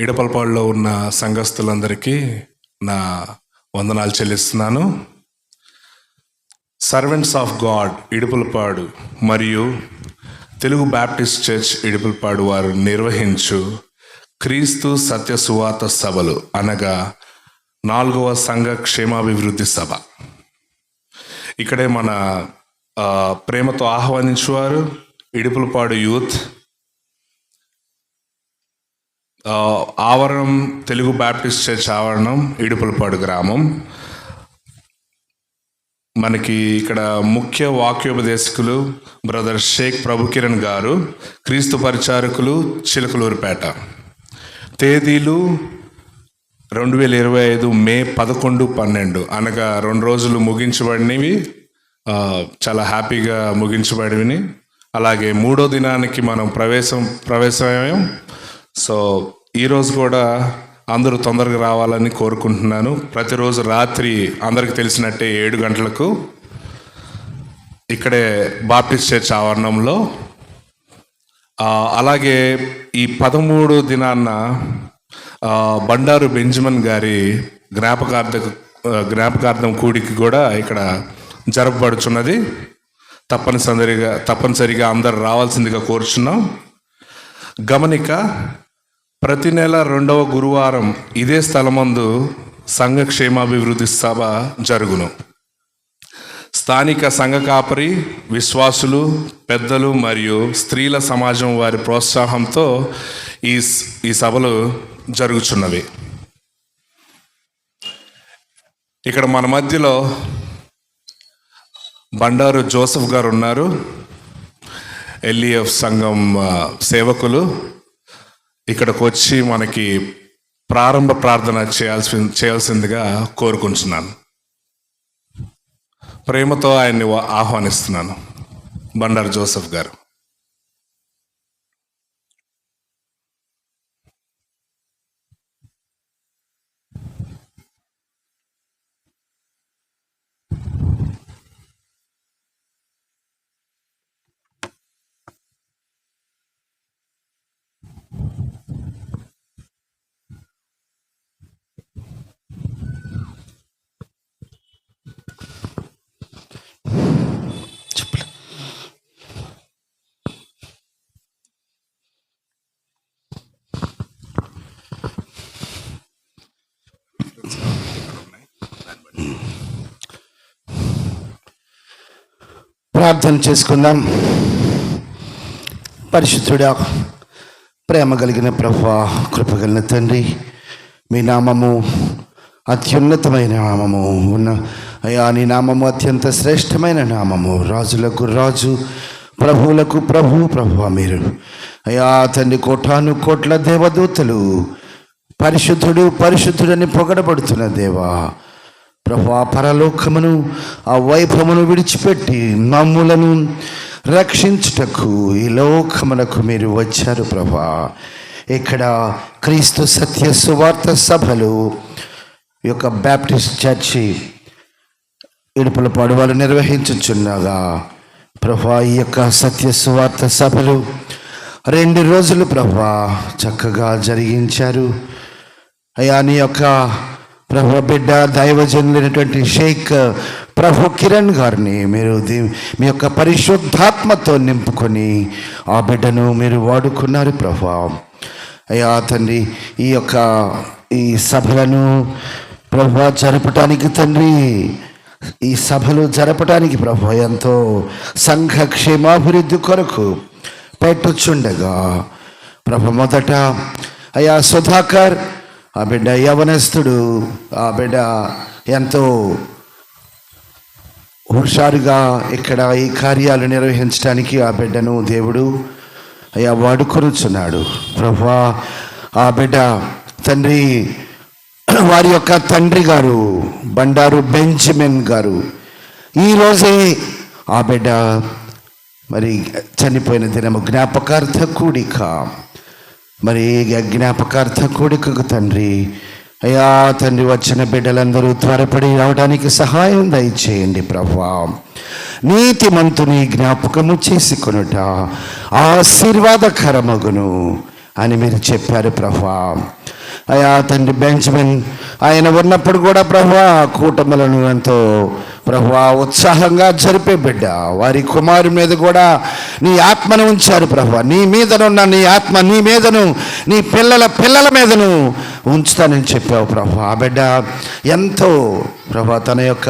ఇడపలపాడులో ఉన్న సంఘస్థులందరికీ నా వందనాలు చెల్లిస్తున్నాను. సర్వెంట్స్ ఆఫ్ గాడ్ ఇడుపులపాడు మరియు తెలుగు బ్యాప్టిస్ట్ చర్చ్ ఇడుపులపాడు వారు నిర్వహించు క్రీస్తు సత్య సువార్త సభలు అనగా 4వ సంఘ క్షేమాభివృద్ధి సభ. ఇక్కడే మన ప్రేమతో ఆహ్వానించువారు ఇడుపులపాడు యూత్, ఆవరణం తెలుగు బ్యాప్టిస్ట్ చర్చ్ ఆవరణం ఇడుపులపాడు గ్రామం. మనకి ఇక్కడ ముఖ్య వాక్యోపదేశకులు బ్రదర్ షేక్ ప్రభుకిరణ్ గారు, క్రీస్తు పరిచారకులు చిలకలూరుపేట. తేదీలు 2025 మే 11, 12 అనగా 2 రోజులు ముగించబడినవి, చాలా హ్యాపీగా ముగించబడినవి. అలాగే 3వ దినానికి మనం ప్రవేశమయ్యాం. సో ఈరోజు కూడా అందరూ తొందరగా రావాలని కోరుకుంటున్నాను. ప్రతిరోజు రాత్రి అందరికి తెలిసినట్టే 7 గంటలకు ఇక్కడే బాప్టిస్ట్ చర్చ్ ఆవరణంలో. అలాగే ఈ 13వ దినాన్న బండారు బెంజమిన్ గారి జ్ఞాపకార్థం కూడికి కూడా ఇక్కడ జరపబడుచున్నది. తప్పనిసరిగా అందరు రావాల్సిందిగా కోరుచున్నాం. గమనిక: ప్రతి నెల 2వ గురువారం ఇదే స్థలమందు సంఘ క్షేమాభివృద్ధి సభ జరుగును. స్థానిక సంఘ కాపరి, విశ్వాసులు, పెద్దలు మరియు స్త్రీల సమాజం వారి ప్రోత్సాహంతో ఈ సభలు జరుగుచున్నవి. ఇక్కడ మన మధ్యలో బండారు జోసెఫ్ గారు ఉన్నారు, ఎల్ఈఎఫ్ సంఘం సేవకులు. ఇక్కడికి వచ్చి మనకి ప్రారంభ ప్రార్థన చేయాల్సిందిగా కోరుకుంటున్నాను. ప్రేమతో ఆయన్ని ఆహ్వానిస్తున్నాను. బండారు జోసెఫ్ గారు. ప్రార్థన చేసుకుందాం. పరిశుద్ధుడా, ప్రేమ కలిగిన ప్రభువా, కృప కలిగిన తండ్రి, మీ నామము అత్యున్నతమైన నామము అయ్యా. నీ నామము అత్యంత శ్రేష్టమైన నామము, రాజులకు రాజు, ప్రభువులకు ప్రభువా మీరు అయ్యా. తండ్రి, కోటాను కోట్ల దేవదూతలు పరిశుద్ధుడు పరిశుద్ధుడని పొగడబడుతున్న దేవా ప్రభువా, పరలోకమును ఆ వైభవమును విడిచిపెట్టి మమ్ములను రక్షించుటకు ఈ లోకమునకు మీరు వచ్చారు ప్రభువా. ఇక్కడ క్రీస్తు సత్య సువార్త సభలు ఈ యొక్క బ్యాప్టిస్ట్ చర్చి ఇడుపులపాడు వాళ్ళు నిర్వహించుచున్నగా ప్రభువా, ఈ యొక్క సత్య సువార్త సభలు 2 రోజులు ప్రభువా చక్కగా జరిగించారు అయ్యా. నీ యొక్క ప్రభు బిడ్డ దైవజనులైనటువంటి షేక్ ప్రభు కిరణ్ గారిని మీరు మీ యొక్క పరిశుద్ధాత్మతో నింపుకొని ఆ బిడ్డను మీరు వాడుకున్నారు ప్రభు అయ్యా. తండ్రి, ఈ సభలను ప్రభు జరపటానికి తండ్రి, ఈ సభలు జరపటానికి ప్రభు ఎంతో సంఘ క్షేమాభివృద్ధి కొరకు పెట్టుచుండగా ప్రభు మొదట అయ్యా సుధాకర్, ఆ బిడ్డ యవనస్తుడు, ఆ బిడ్డ ఎంతో హుషారుగా ఇక్కడ ఈ కార్యాలు నిర్వహించడానికి ఆ బిడ్డను దేవుడు అయ్యా వాడుకొనుచున్నాడు ప్రభువా. ఆ బిడ్డ తండ్రి, వారి యొక్క తండ్రి గారు బండారు బెంజమిన్ గారు ఈరోజే ఆ బిడ్డ మరి చనిపోయిన దినము జ్ఞాపకార్థ కూడిక, మరి జ్ఞాపకార్థ కూడికకు తండ్రి అయ్యా తండ్రి, వచ్చిన బిడ్డలందరూ త్వరపడి రావడానికి సహాయం దయచేయండి ప్రభువా. నీతిమంతుని జ్ఞాపకము చేసుకొనుట ఆశీర్వాదకరమగును అని మీరు చెప్పారు ప్రభువా. అయా తండ్రి బెంజమిన్ ఆయన ఉన్నప్పుడు కూడా ప్రభువా కూటములను ఎంతో ప్రభువా ఉత్సాహంగా జరిపే బిడ్డ, వారి కుమారు మీద కూడా నీ ఆత్మను ఉంచారు ప్రభువా. నీ మీదనున్న నీ ఆత్మ నీ మీదను నీ పిల్లల మీదను ఉంచుతానని చెప్పావు ప్రభువా. ఆ బిడ్డ ఎంతో ప్రభువా తన యొక్క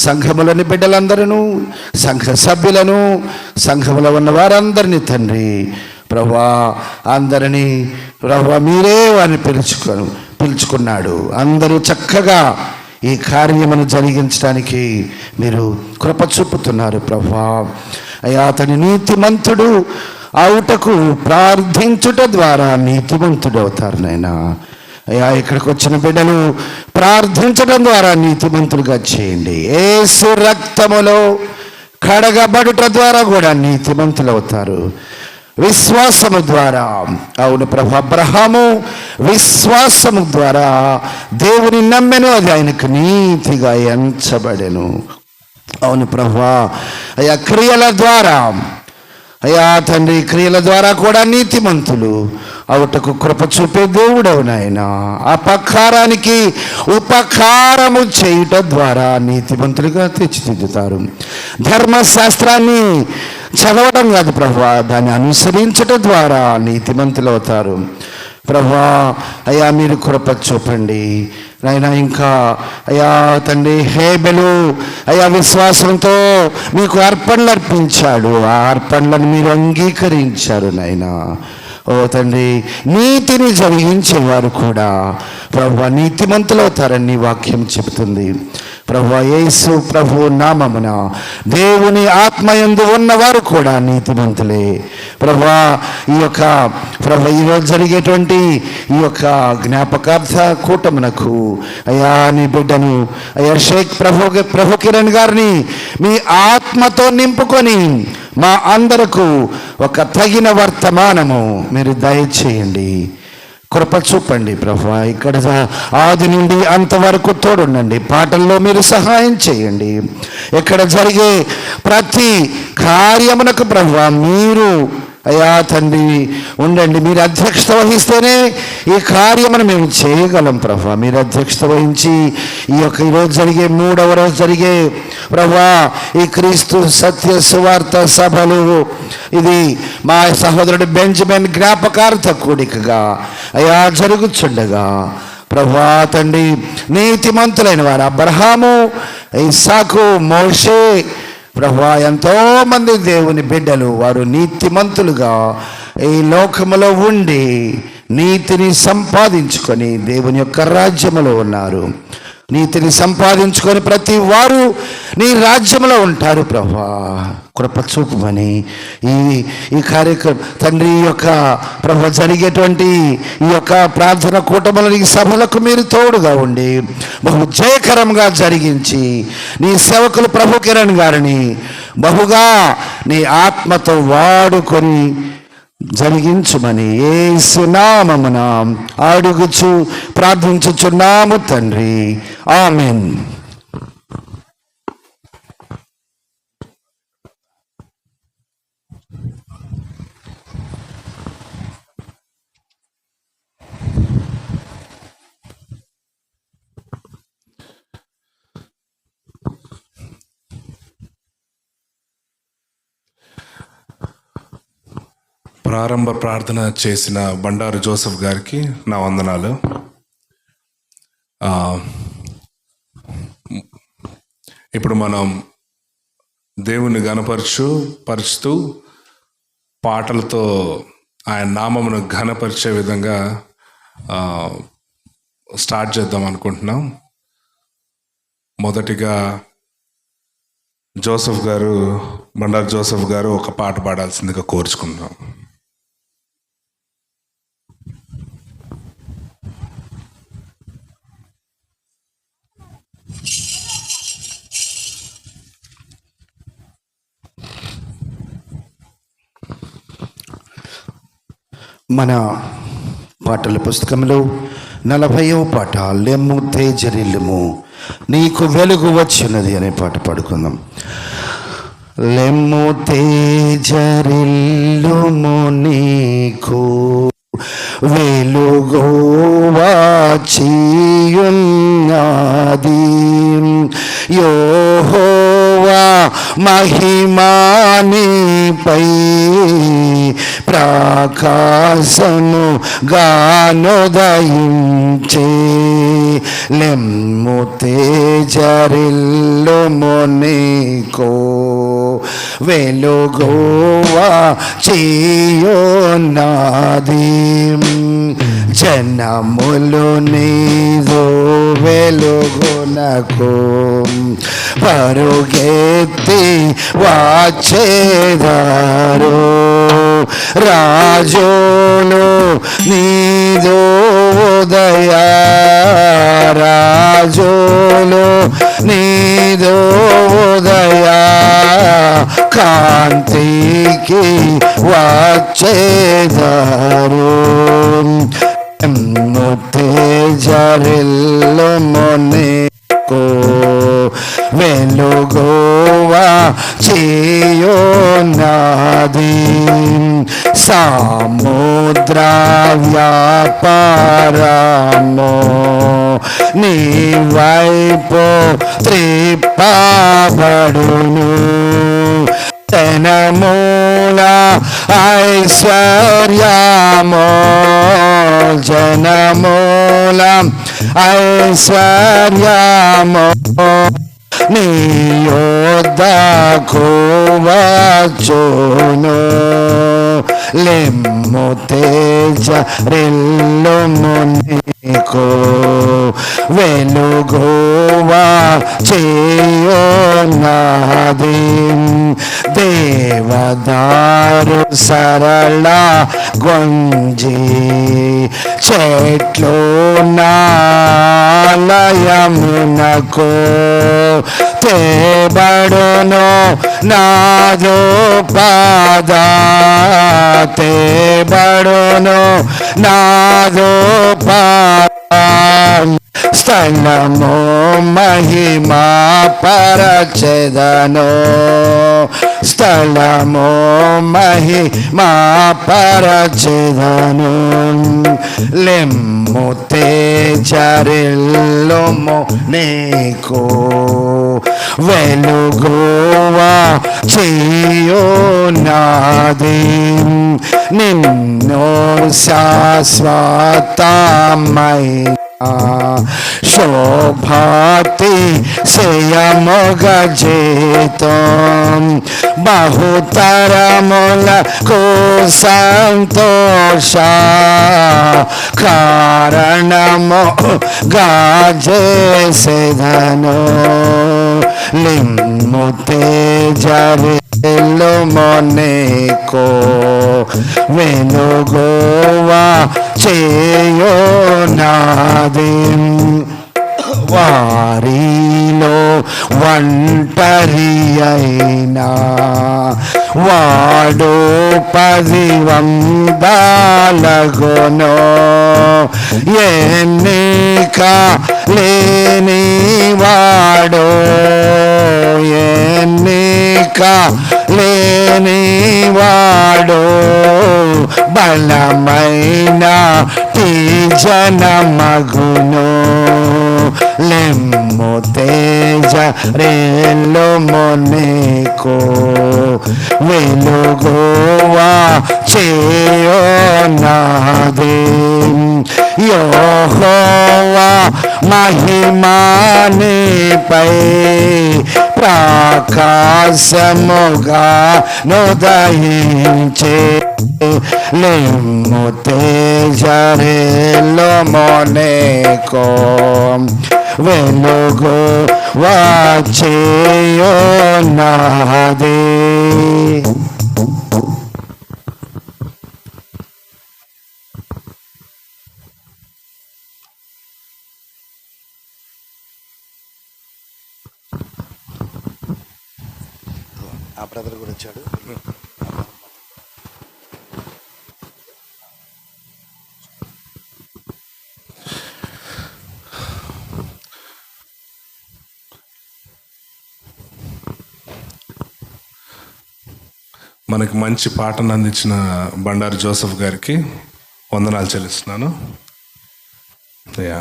సంఘములోని బిడ్డలందరూ, సంఘ సభ్యులను, సంఘములో ఉన్న వారందరినీ తండ్రి ప్రభువా అందరినీ ప్రభువా మీరే వారిని పిలుచుకున్నాడు. అందరూ చక్కగా ఈ కార్యమును జరిగించడానికి మీరు కృప చూపుతున్నారు ప్రభువా. అయ్యా అతని నీతిమంతుడు అవుటకు ప్రార్థించుట ద్వారా నీతిమంతుడు అవుతారు నాయనా. అయ్యా ఇక్కడికి వచ్చిన బిడ్డలు ప్రార్థించడం ద్వారా నీతిమంతులుగా చేయండి. యేసు రక్తములో కడగబడుట ద్వారా కూడా నీతిమంతులు అవుతారు. విశ్వాసము ద్వారా, అవును ప్రభు, అబ్రహాము విశ్వాసము ద్వారా దేవుని నమ్మెను, అది ఆయనకు నీతిగా ఎంచబడెను. అవును ప్రభువా. అయ్యా క్రియల ద్వారా, అయ్యా తండ్రి క్రియల ద్వారా కూడా నీతిమంతులు అవుటకు కృప చూపే దేవుడవు నాయన. అపకారానికి ఉపకారము చేయుట ద్వారా నీతిమంతులుగా తీర్చిదిద్దుతారు. ధర్మశాస్త్రాన్ని చదవడం కాదు ప్రభువా, దాన్ని అనుసరించడం ద్వారా నీతిమంతులు అవుతారు ప్రభువా. అయ్యా మీరు కృప చూపండి నాయన. ఇంకా అయ్యా తండ్రి హేబెలు అయ్యా విశ్వాసంతో మీకు అర్పణలు అర్పించాడు, ఆ అర్పణలను మీరు అంగీకరించారు నాయన. ఓ తండ్రి, నీతిని జరిగించేవారు కూడా ప్రభువా నీతిమంతులు అవుతారని నీ వాక్యం చెబుతుంది ప్రభువా. యేసు ప్రభు నామమున దేవుని ఆత్మయందు ఉన్నవారు కూడా నీతిమంతులే ప్రభువా. ఈ యొక్క ప్రభు ఈరోజు జరిగేటువంటి ఈ యొక్క జ్ఞాపకార్థ కూటమునకు అయ్యా నీ బిడ్డను అయ్యా షేక్ ప్రభు కిరణ్ గారిని మీ ఆత్మతో నింపుకొని మా అందరకు ఒక తగిన వర్తమానము మీరు దయచేయండి. కృప చూపండి ప్రభువా. ఇక్కడ ఆది నుండి అంతవరకు తోడుండండి. పాటల్లో మీరు సహాయం చేయండి. ఇక్కడ జరిగే ప్రతి కార్యమునకు ప్రభువా మీరు అయ్యా తండ్రి ఉండండి. మీరు అధ్యక్షత వహిస్తేనే ఈ కార్యమును మేము చేయగలం ప్రభువా. మీరు అధ్యక్షత వహించి ఈ యొక్క ఈరోజు జరిగే 3వ రోజు జరిగే ప్రభువా ఈ క్రీస్తు సత్య సువార్త సభలు, ఇది మా సహోదరుడు బెంజమిన్ జ్ఞాపకార్థ కూడికగా అయ్యా జరుగుచుండగా ప్రభువా తండ్రి నీతిమంతులైన వారు అబ్రహాము, ఇస్సాకు, మోషే ప్రభువా ఎంతోమంది దేవుని బిడ్డలు వారు నీతిమంతులుగా ఈ లోకములో ఉండి నీతిని సంపాదించుకొని దేవుని యొక్క రాజ్యములో ఉన్నారు. నీతిని సంపాదించుకొని ప్రతి వారు నీ రాజ్యంలో ఉంటారు ప్రభువా. కృప చూపమని ఈ కార్యక్రమం తండ్రి యొక్క ప్రభు జరిగేటువంటి ఈ యొక్క ప్రార్థన కూటముల సభలకు మీరు తోడుగా ఉండి బహు జయకరంగా జరిగించి నీ సేవకులు ప్రభు కిరణ్ గారిని బహుగా నీ ఆత్మతో వాడుకొని జరిగించుమని యేసు నామమున అడుగుచు ప్రార్థించుచున్నాము తండ్రి, ఆమేన్. ప్రారంభ ప్రార్థన చేసిన బండారు జోసెఫ్ గారికి నా వందనాలు. ఇప్పుడు మనం దేవుని పరుచుతూ పాటలతో ఆయన నామమును ఘనపరిచే విధంగా స్టార్ట్ చేద్దాం అనుకుంటున్నాం. మొదటిగా బండారు జోసెఫ్ గారు ఒక పాట పాడాల్సిందిగా కోరుచుకుందాం. మన పాటల పుస్తకంలో 40వ పాట లెమ్ము తేజరిల్లుము నీకు వెలుగు వచ్చినది అనే పాట పాడుకుందాం. లెమ్ము తేజరిల్లుము నీకు వెలుగు మహిమానిపై ప్రకాశము గానోదయించే లెమ్ము తేజరిల్లుము నీకో వెలుగువా చియోనాది జనములు నీదు వెలుగునకు పరుగెత్తి వచ్చేదారు రాజులు నీదు ఉదయ రాజులు నీదు ఉదయ కాంతికి వచ్చేదారు తేజరిల్లుము నీకు వెలుగువా చియోనాది సముద్ర వ్యాపారము నీ వైపు త్రిప్పబడును జనమూల ఐశ్వర్యమో జనమూల ఐశ్వర్యమో నీ యొద్దకు వచ్చును లెమ్ము తేజరిల్లుము నీకు వెలుగువా చియోనాది దేవదారు సరళ గొంజి చెట్లు నాలయమునకు తేబడును నాదో పాద తేబడును నాదో పాద స్థలము మహిమా పరచెదను స్థలము మహిమా పరచెదను లెమ్ము తేజరిల్లుము నీకు వెలుగువా చియోనాది నిన్ను శాశ్వతమై శోభాతి సేయమొగజేతం బహుతరములకు సంతోష కారణము గాజేసెదను లిమ్ము తేజరిల్లుము నీకు వెలుగువా చియోనాది వారిలో ఒంటరి అయినా వాడు 10,000 ఎన్నిక లేని వాడు ఎన్నిక లేని వాడు బలమైన జనమగును లెమ్ము తేజరిల్లుము నీకు వెలుగువా చియోనాది యెహోవా మహిమానిపై ప్రకాశముగా నుదయించే లెమ్ము తేజరిల్లుము నీకు వెలుగువా చియోనాది. ఆ బ్రదర్ కూడా వచ్చాడు. మనకి మంచి పాటను అందించిన బండారు జోసెఫ్ గారికి వందనాలు చెల్లిస్తున్నాను. యా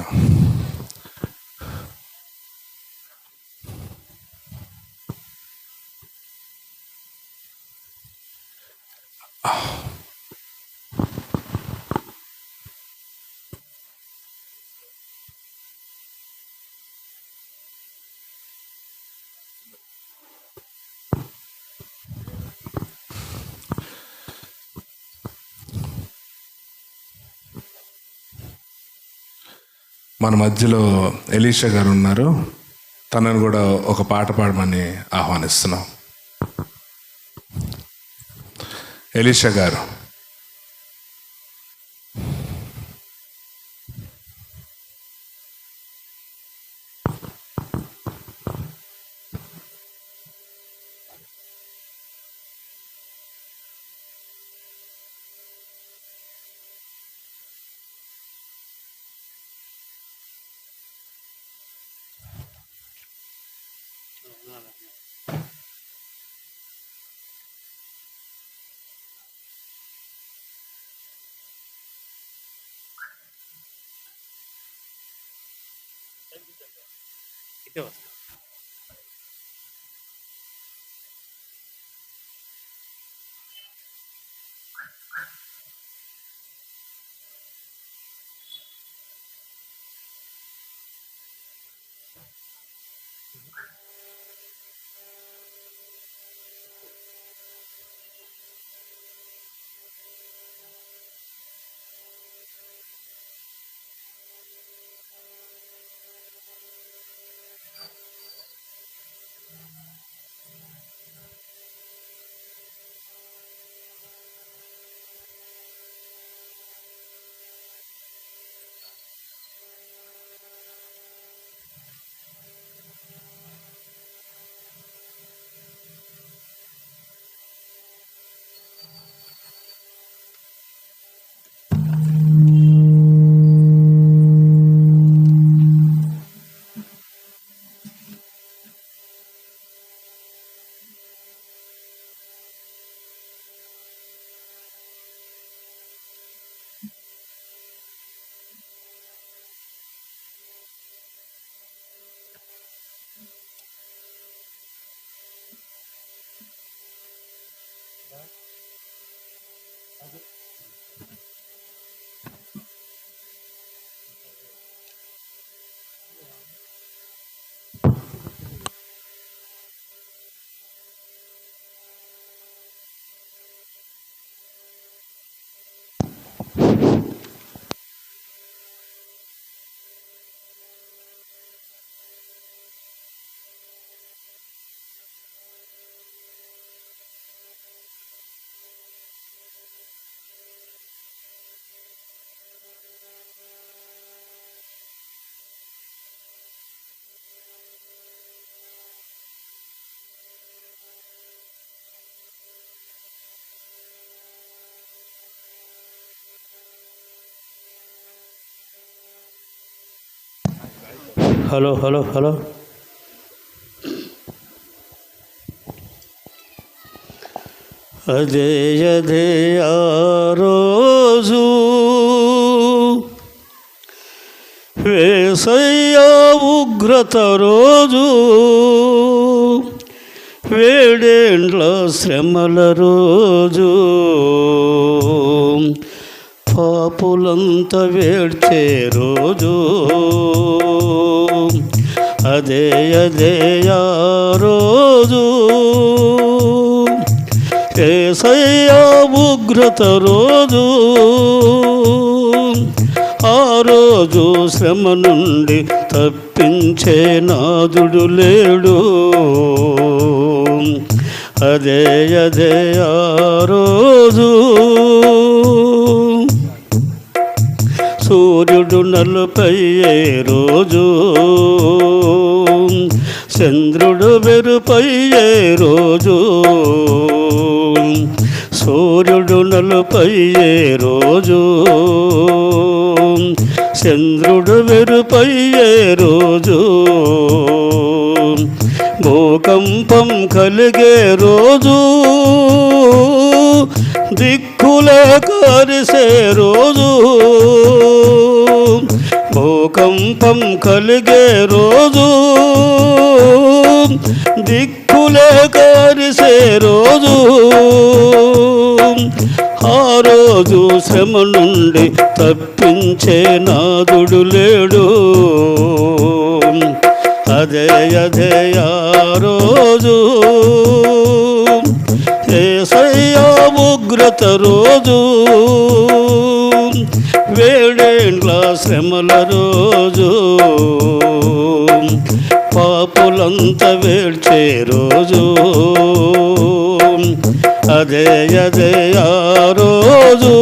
మన మధ్యలో ఎలీషా గారు ఉన్నారు. తనను కూడా ఒక పాట పాడమని ఆహ్వానిస్తున్నాం. ఎలీషా గారు. హలో హలో హలో అదే అదే ఆ రోజు వేసయ్యా ఉగ్రత రోజు, వేడేండ్ల శ్రమల రోజు, పాపులంతా వేడ్చే రోజు, అదే అదే ఆ రోజు, యేసయ్యా ఉగ్రత రోజు, ఆ రోజు శ్రమ నుండి తప్పించే నాదుడు లేడు, అదే అదే ఆ రోజు. సూర్యుడు నలుపయ్యే రోజు, చంద్రుడు మెరుపయ్యే రోజు, సూర్యుడు నలుపయ్యే రోజు, చంద్రుడు మెరుపయ్యే రోజు, భూకంపం కలిగే రోజు, దిక్కులే కరిసే రోజు, భూకంపం కలిగే రోజు, దిక్కులే కరిసే రోజు, ఆ రోజు శ్రమ నుండి తప్పించే నాదుడు లేడు, అదే అదే ఆ రోజు, యేసయ్యా ఉగ్రత రోజు, వేడే వేడేండ్ల శ్రమల రోజు, పాపులంతా వేడ్చే రోజు, అదే అదే ఆ రోజు.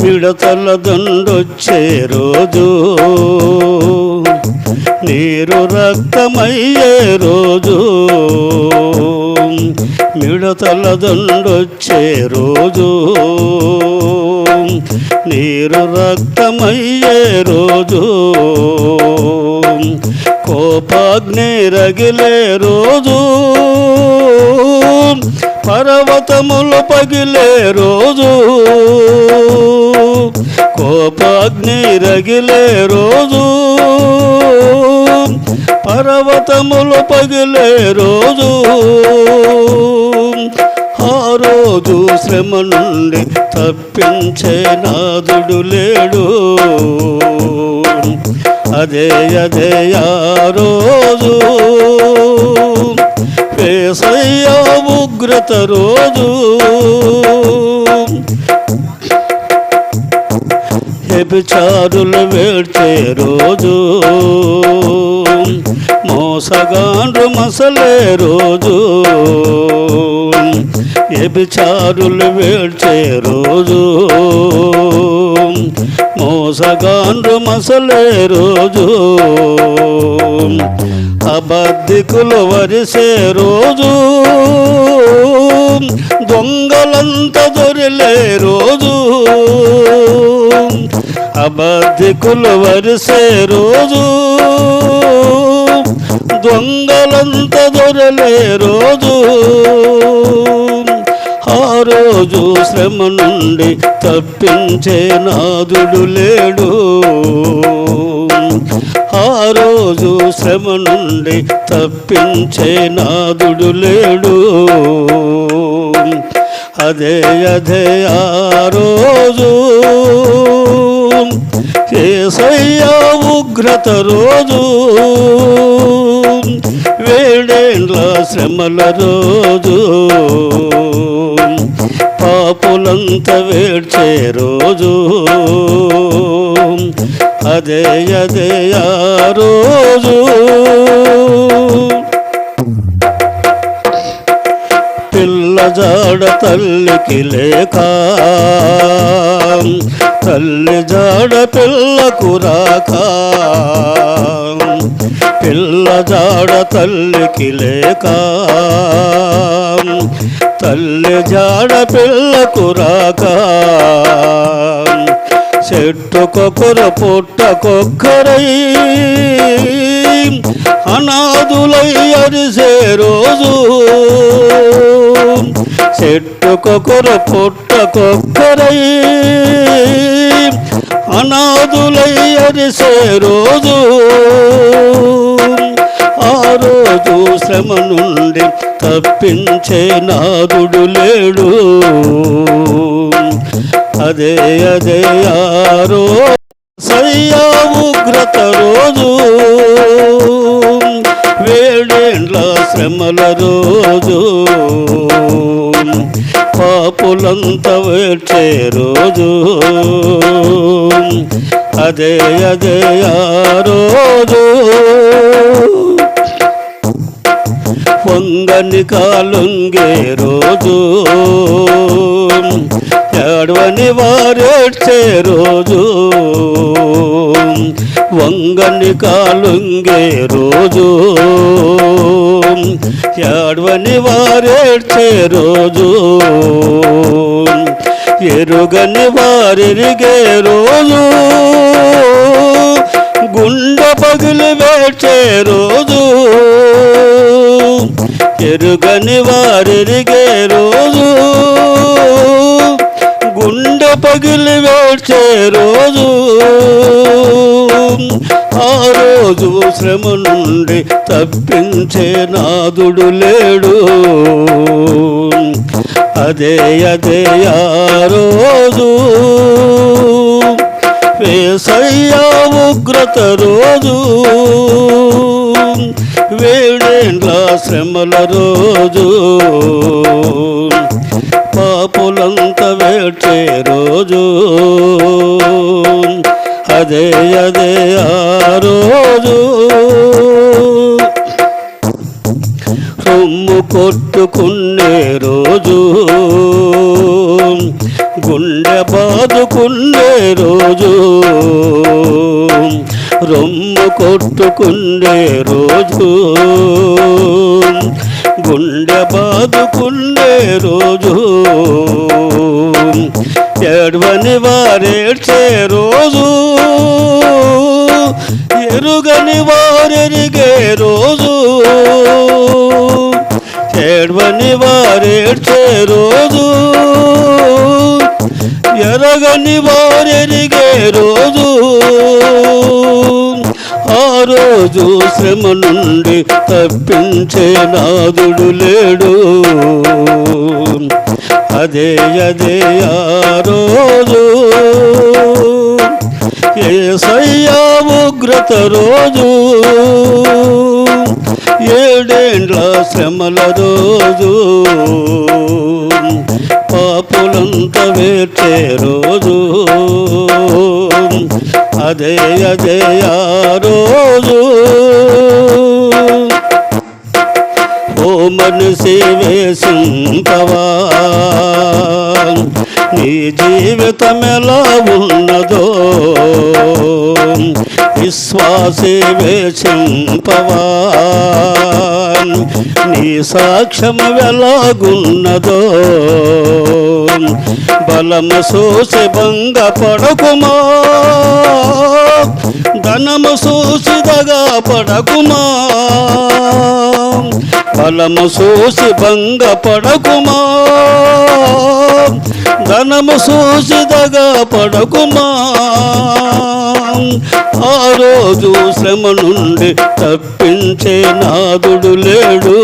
మిడతల దండొచ్చే రోజు, నీరు రక్తమయ్యే రోజు, మిడతల దండొచ్చే రోజు, నీరు రక్తమయ్యే రోజు, కోపాగ్ని రగిలే రోజు, పర్వతములు పగిలే రోజు, కోపాగ్ని రగిలే రోజు, పర్వతములు పగిలే రోజు, ఆ రోజు శ్రమ నుండి తప్పించే నాదుడు లేడు, అదే అదే ఆ రోజు, యేసయ్య ఉగ్రత రోజు, వ్యభిచారులు వేడ్చే రోజు, మోసగాండ్రు మసలే రోజు, వ్యభిచారులు వేడ్చే రోజు, మోసగాండ్రు మసలే రోజు, అబద్ధికులు వరిసే రోజు, దొంగలంతా దొరిలే రోజు, అబద్ధికులు వరిసే రోజు, దొంగలంతా దొరలే రోజు, ఆ రోజు శ్రమ నుండి తప్పించే నాదుడు లేడు, ఆ రోజు శ్రమ నుండి తప్పించే నాదుడు లేడు, అదే అదే ఆ రోజు, యేసయ్య ఉగ్రత రోజు, వేడేండ్ల శ్రమల రోజు, పాపులంతా వేడ్చే రోజు, అదే అదే ఆ రోజు. పిల్ల జాడ తల్లికి లేక, తల్లి జాడ పిల్లకు రాక, పిల్ల జాడ తల్లికి లేక, తల్లి జాడ పిల్లకు రాక, చెట్టుకొకరు పుట్టకొక్కరై అనాథులై అరిసే రోజు, చెట్టుకొకరు పుట్టకొక్కరై అనాథులై అరిసే రోజు, ఆ రోజు శ్రమ నుండి తప్పించే నాదుడు లేడు, అదే అదే ఆ రోజు, యేసయ్య ఉగ్రత రోజు, వేడేండ్ల శ్రమల రోజు, పాపులంతా వేడ్చే రోజు, అదే అదే ఆ రోజు, వంగని కాలుంగే రోజు, ఏడవని వారేడ్చే రోజు, వంగని కాలుంగే రోజు, ఏడవని వారేడ్చే రోజు, ఎరుగని వారెరిగే రోజు, గుండె పగిలి వేడ్చే రోజు, ఎరుగని వారెరిగే రోజు, గుండె పగిలి వేడ్చే రోజు, ఆ రోజు శ్రమ నుండి తప్పించే నాదుడు లేడు, అదే అదే ఆ రోజు, యేసయ్య ఉగ్రత రోజు, వేడేండ్ల శ్రమల రోజు, పాపులంతా రోజు అదే అదే ఆ రోజు రొమ్ము కొట్టుకునే రోజు గుండె బాదుకునే రోజు రొమ్ము కొట్టుకునే రోజు గుండె బాదుకునే రోజు ఏడ్వని వారేడ్చే రోజు ఎరుగని వారెరిగే రోజు ఏడ్వని వారేడ్చే రోజు ఎరగని వారెరిగే రోజు ఆ రోజు శ్రమ నుండి తప్పించే నాదుడు లేడు అదే అదే ఆ రోజు యేసయ్యా ఉగ్రత రోజు ఏడేండ్ల శ్రమల రోజు పాపులంతా వేర్చే రోజు అదే అదే ఆ రోజు ఓ మనసి వేసింపవా నీ జీవితం ఎలా ఉన్నదో విశ్వాసి వేసింపవా నీ సాక్ష్యం ఎలాగున్నదో బలము చూసి భంగపడకుమా ధనము చూసి దగా పడకుమా బలము చూసి భంగపడకుమా ధనము చూసి దగా పడకుమా ఆ రోజు శ్రమ నుండి తప్పించే నాదుడు లేడు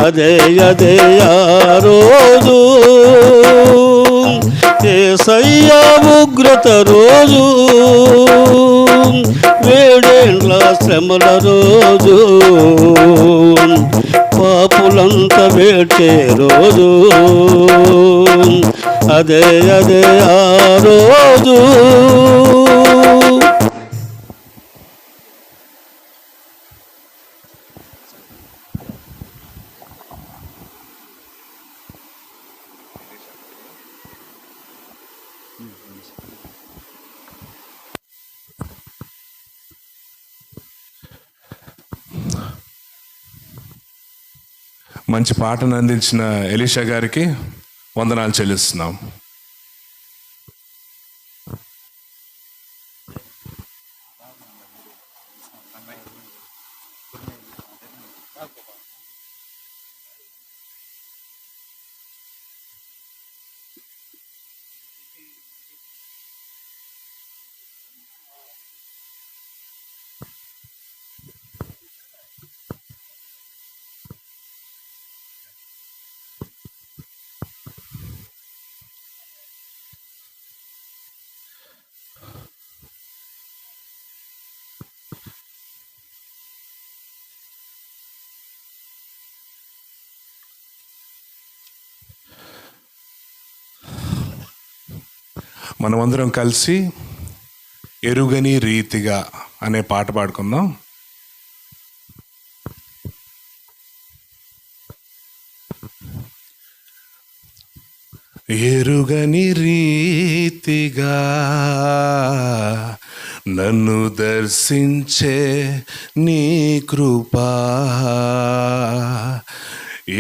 అదే అదే ఆ రోజు యేసయ్యా ఉగ్రత రోజు వేడేండ్ల శ్రమల రోజు పాపులంతా వేడ్చే రోజు అదే అదే ఆ రోజు మంచి పాటను అందించిన ఎలీషా గారికి వందనాలు చెల్లిస్తున్నాం. మనమందరం కలిసి ఎరుగని రీతిగా అనే పాట పాడుకుందాం. ఎరుగని రీతిగా నన్ను దర్శించే నీ కృపా,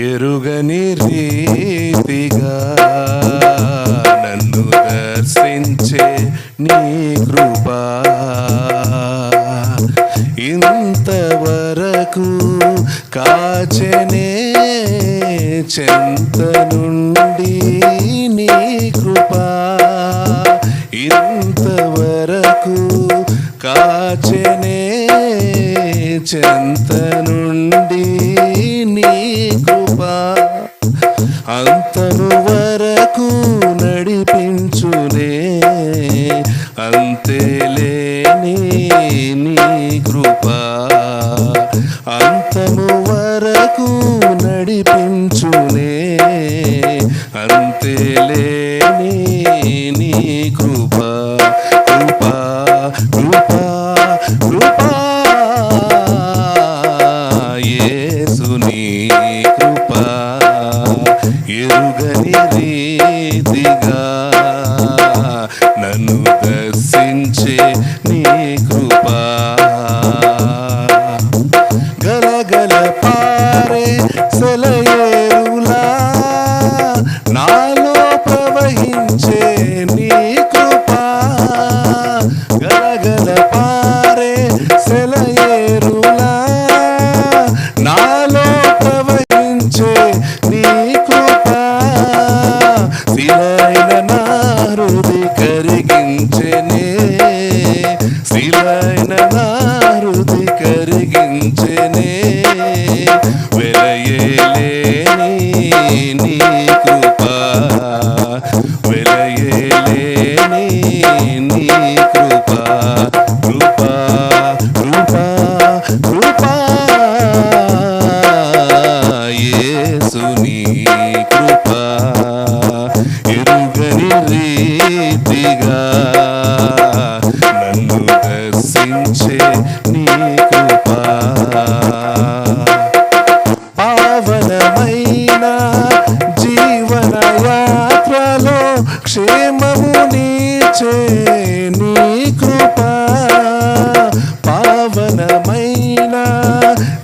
ఎరుగని రీతిగా నన్ను దర్శించే నీ కృపా, ఇంతవరకు కాచెనే చెంత నుండి నీ కృపా, ఇంతవరకు కాచెనే చెంత నుండి నీ కృపా, అంతము వరకు నడిపించునే అంతేలేని నీ కృపా, అంతము వరకు నడిపించునే అంతే ఎరుగని రీతిగా నన్ను దర్శించే నీ కృపా గలగల పారే సెలయేరులా నాలో ప్రవహించే నీ కృపా గలగల పారే సెలయేరులా నాలో ప్రవహించే నీ కృపా శిలైన నా హృది కరిగించెనే శిలైన నా హృది కరిగించెనే వెలయేలేని నీ కృపా వెలయేలేని నీ కృపా కృపా కృపా కృపా యేసుని కృపా ఎరుగని రీతిగా నన్ను దర్శించే నీ కృపా పావనమైన జీవన యాత్రలో క్షేమము నీచే నీ కృపా పావనమైన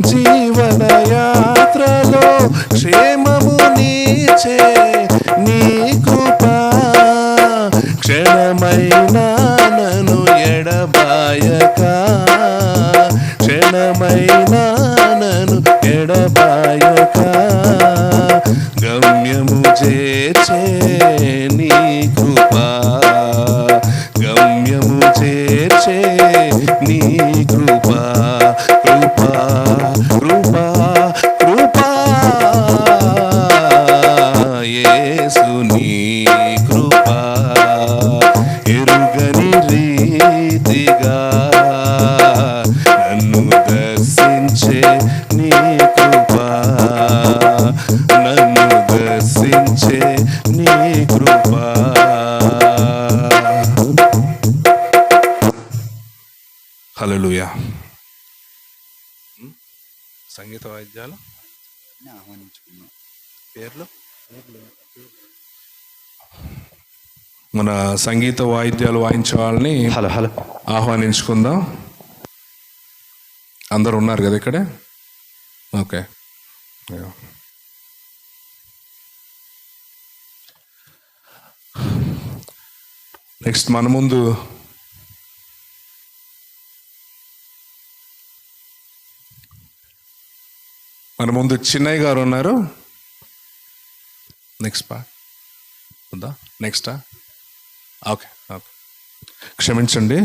జీవన యాత్రలో క్షేమము నీచే నీ కృపా క్షణమైన నన్ను ఎడబాయక క్షణమైన నన్ను ఎడబాయక గమ్యము చేర్చే నీ కృపా గమ్యము చేర్చే నీ కృపా కృపా కృపా కృపా యేసుని కృపా ఎరుగని రీతిగా నన్ను దర్శించే నీ కృపా నన్ను దర్శించే నీ కృపా హల్లెలూయా సంగీత వాయిద్యాలు పేర్లు మన సంగీత వాయిద్యాలు వాయించే వాళ్ళని హలో ఆహ్వానించుకుందాం. అందరు ఉన్నారు కదా ఇక్కడే? ఓకే. నెక్స్ట్ మన ముందు చిన్నయ్య గారు ఉన్నారు. నెక్స్ట్ పార్ట్ ఉందా? నెక్స్టా? ఓకే ఓకే, క్షమించండి.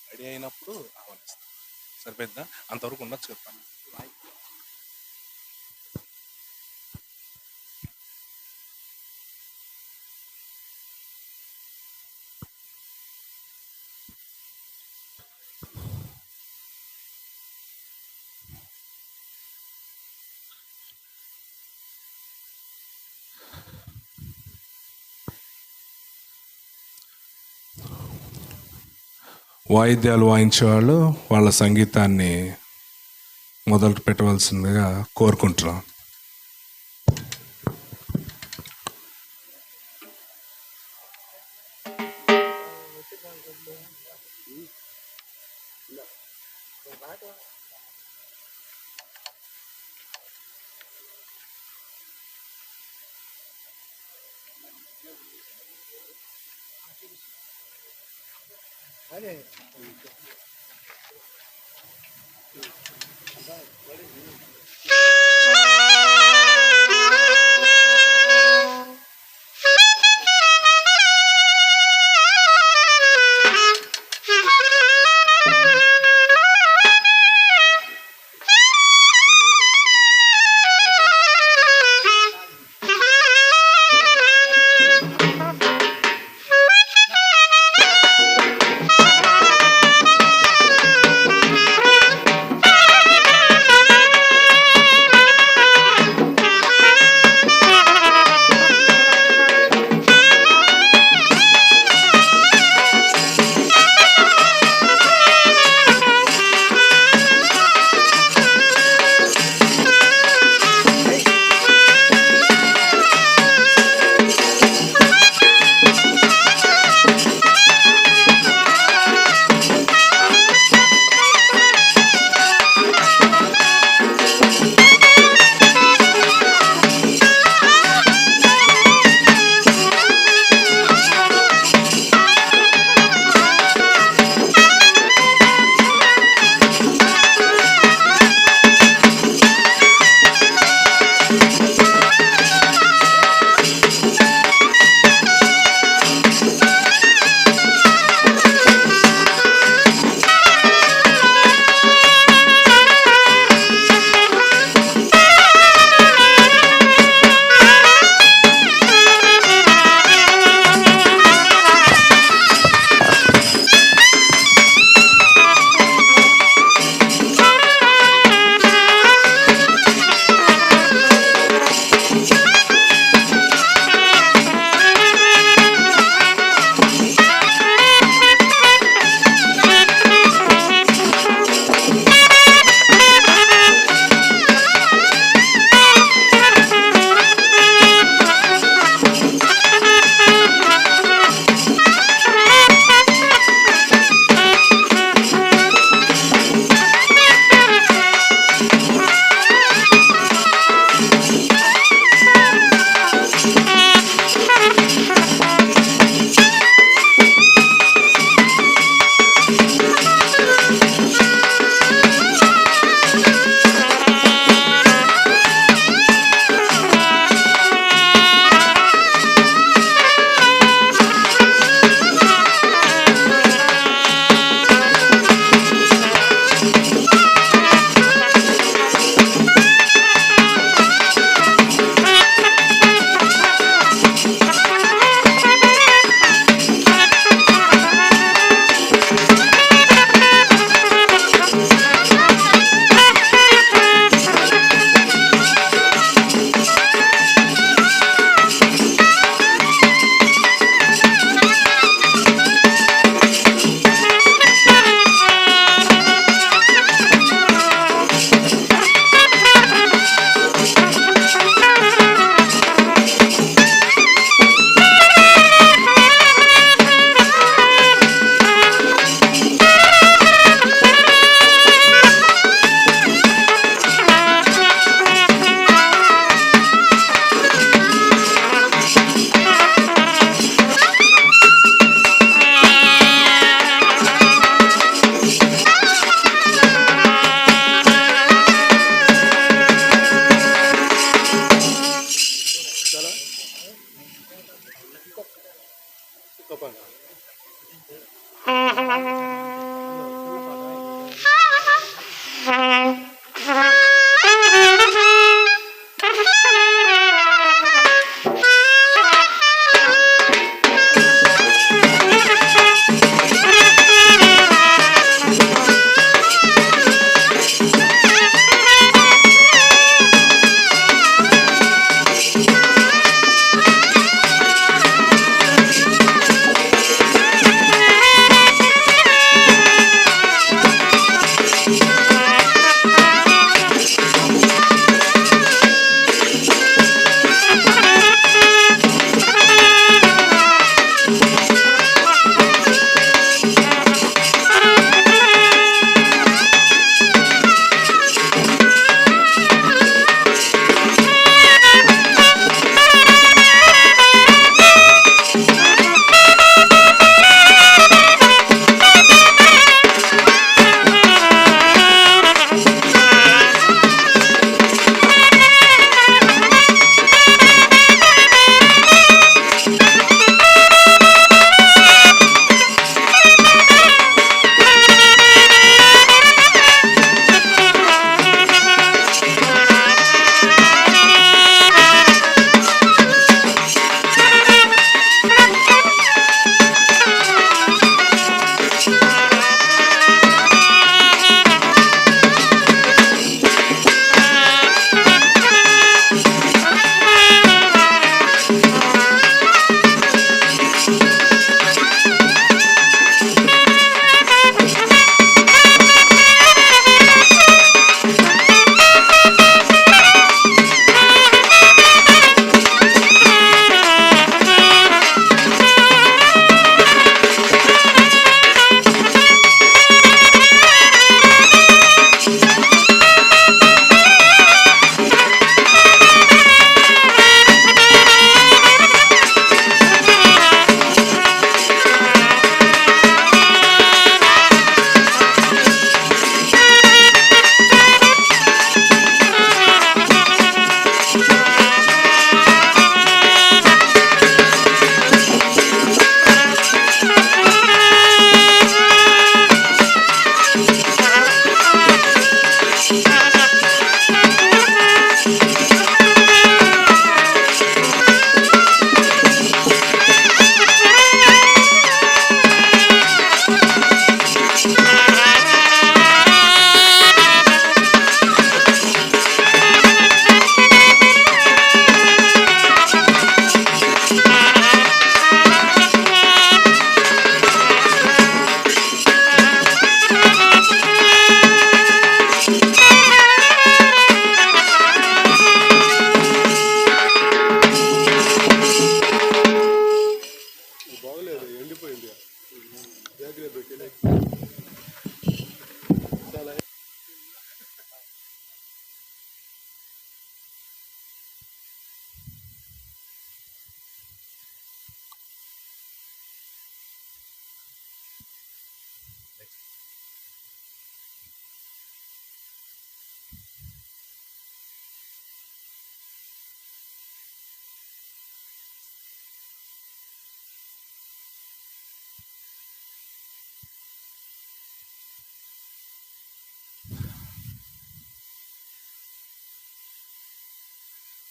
రెడీ అయినప్పుడు ఆహ్వానిస్తాను. సరిపోద్దా? అంతవరకు ఉండొచ్చు కదా. వాయిద్యాలు వాయించేవాళ్ళు వాళ్ళ సంగీతాన్ని మొదలు పెట్టవలసిందిగా కోరుకుంటున్నాం.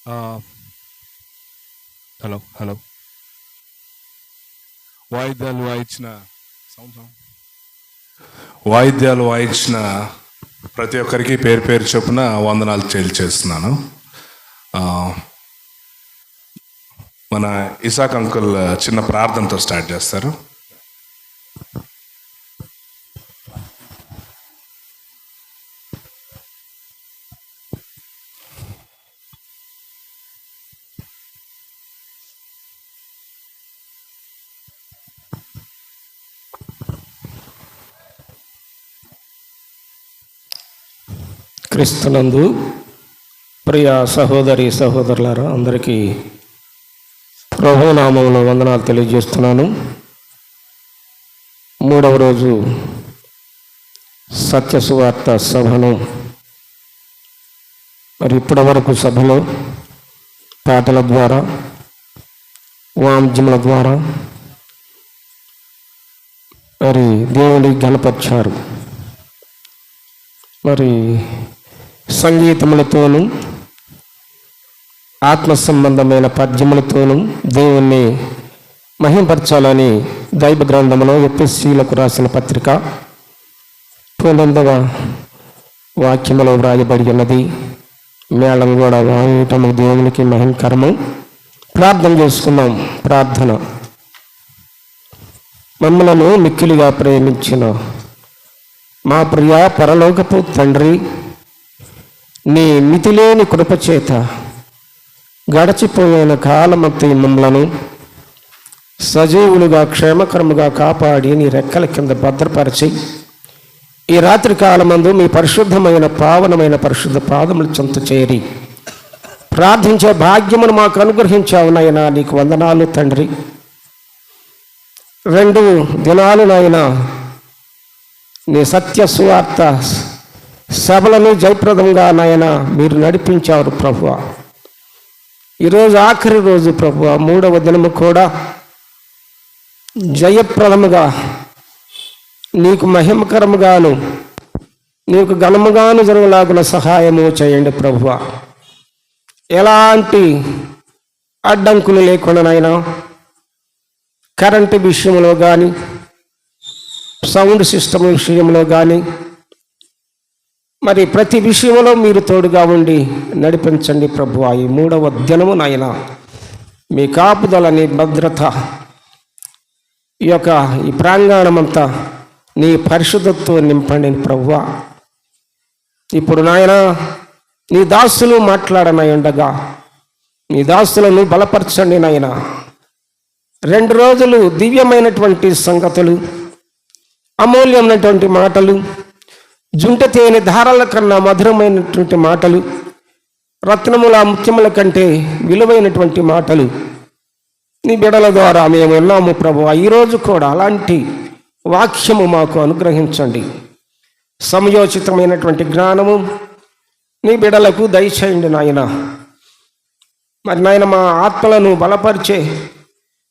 హలో హలో వాయిద్యాలు వాయించిన ప్రతి ఒక్కరికి పేరు పేరు చొప్పున వందనాలు చేస్తున్నాను. మన ఇసాక్ అంకుల్ చిన్న ప్రార్థనతో స్టార్ట్ చేస్తారు. క్రీస్తునందు ప్రియ సహోదరి సహోదరులారా, అందరికీ ప్రభునామములో వందనాలు తెలియజేస్తున్నాను. 3వ రోజు సత్య సువార్త సభను మరి ఇప్పటి వరకు సభలో పాటల ద్వారా, వాంగ్మయముల ద్వారా మరి దేవుని ఘనపరిచారు. మరి సంగీతములతోనూ ఆత్మ సంబంధమైన పద్యములతోనూ దేవుణ్ణి మహింపరచాలని దైవ గ్రంథంలో ఎఫెసీయులకు రాసిన పత్రిక 9వ వాక్యములో వ్రాయబడి ఉన్నది. మేళం కూడా వాయటము దేవునికి మహింకరము. ప్రార్థన చేసుకున్నాం. ప్రార్థన. మమ్మలను మిక్కిలిగా ప్రేమించిన మా ప్రియ పరలోకపు తండ్రి, నీ మితిలేని కృపచేత గడచిపోయిన కాలమంతా మమ్మలను సజీవులుగా క్షేమకరముగా కాపాడి నీ రెక్కల కింద భద్రపరిచి ఈ రాత్రి కాలమందు మీ పరిశుద్ధమైన పావనమైన పరిశుద్ధ పాదముల చెంత చేరి ప్రార్థించే భాగ్యమును మాకు అనుగ్రహించావు నాయనా. నీకు వందనాలు తండ్రి. 2 దినాలు నాయనా నీ సత్య సువార్త సభలను జయప్రదంగా నాయన మీరు నడిపించారు ప్రభువా. ఈరోజు ఆఖరి రోజు ప్రభువా, 3వ దినము కూడా జయప్రదముగా నీకు మహిమకరముగాను నీకు ఘనముగాను జరుగులాగున సహాయము చేయండి ప్రభువా. ఎలాంటి అడ్డంకులు లేకుండా నాయన కరెంటు విషయంలో కానీ, సౌండ్ సిస్టమ్ విషయంలో కానీ, మరి ప్రతి విషయంలో మీరు తోడుగా ఉండి నడిపించండి ప్రభువా. ఈ 3వ దినము నాయన మీ కాపుదలని భద్రత, ఈ ప్రాంగణమంతా నీ పరిశుద్ధతో నింపండి ప్రభువా. ఇప్పుడు నాయన నీ దాసులు మాట్లాడనై ఉండగా నీ దాసులను బలపరచండి నాయన. 2 రోజులు దివ్యమైనటువంటి సంగతులు, అమూల్యమైనటువంటి మాటలు, జుంట తేనె ధారాల కన్నా మధురమైనటువంటి మాటలు, రత్నముల ముత్యముల కంటే విలువైనటువంటి మాటలు నీ బిడల ద్వారా మేము విన్నాము ప్రభువా. ఈరోజు కూడా అలాంటి వాక్యము మాకు అనుగ్రహించండి. సమయోచితమైనటువంటి జ్ఞానము నీ బిడలకు దయచేయండి నాయన. మరి నాయన మా ఆత్మలను బలపరిచే